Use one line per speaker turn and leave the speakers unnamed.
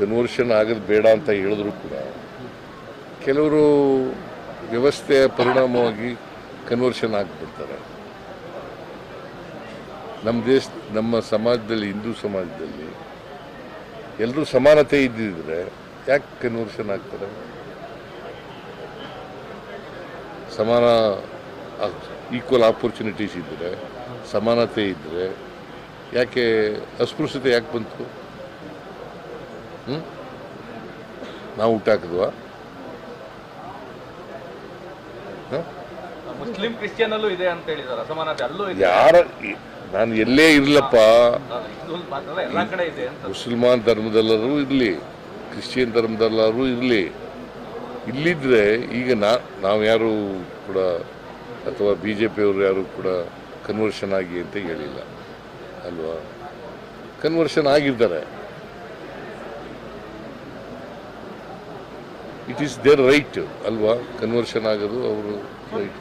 Conversion ಆಗೋದು ಬೇಡ ಅಂತ ಹೇಳಿದ್ರು ಕೂಡ ಕೆಲವರು ವ್ಯವಸ್ಥೆಯ ಪರಿಣಾಮವಾಗಿ ಕನ್ವರ್ಷನ್ ಆಗಿಬಿಡ್ತಾರೆ. ನಮ್ಮ ಸಮಾಜದಲ್ಲಿ, ಹಿಂದೂ ಸಮಾಜದಲ್ಲಿ ಎಲ್ಲರೂ ಸಮಾನತೆ ಇದ್ದಿದ್ರೆ ಯಾಕೆ ಕನ್ವರ್ಷನ್ ಆಗ್ತಾರೆ? ಸಮಾನ ಈಕ್ವಲ್ ಆಪರ್ಚುನಿಟೀಸ್ ಇದ್ದರೆ, ಸಮಾನತೆ ಇದ್ದರೆ ಯಾಕೆ ಅಸ್ಪೃಶ್ಯತೆ ಯಾಕೆ ಬಂತು? ನಾವು ಹುಟ್ಟಾಕಿದ್ವಾ?
ಮುಸ್ಲಿಂ ಕ್ರಿಶ್ಚಿಯನ್ ಅಲ್ಲೂ ಇದೆ ಅಂತ ಹೇಳಿದಾರೆ, ಅಸಮಾನತೆ ಅಲ್ಲೂ ಇದೆ.
ಯಾರ ನಾನು ಎಲ್ಲೇ ಇರಲಪ್ಪ,
ಎಲ್ಲ ಕಡೆ ಇದೆ ಅಂತ.
ಮುಸಲ್ಮಾನ್ ಧರ್ಮದಲ್ಲರೂ ಇರಲಿ, ಕ್ರಿಶ್ಚಿಯನ್ ಧರ್ಮದಲ್ಲರೂ ಇರಲಿ, ಇಲ್ಲಿದ್ರೆ ಈಗ ನಾವು ಯಾರು ಕೂಡ ಅಥವಾ BJP ಅವರು ಯಾರು ಕೂಡ ಕನ್ವರ್ಷನ್ ಆಗಿ ಅಂತ ಹೇಳಿಲ್ಲ ಅಲ್ವಾ? ಕನ್ವರ್ಷನ್ ಆಗಿರ್ತಾರೆ. ಇಟ್ ಈಸ್ ದೇರ್ ರೈಟ್ ಅಲ್ವಾ? ಕನ್ವರ್ಷನ್ ಆಗೋದು ಅವರು ರೈಟ್.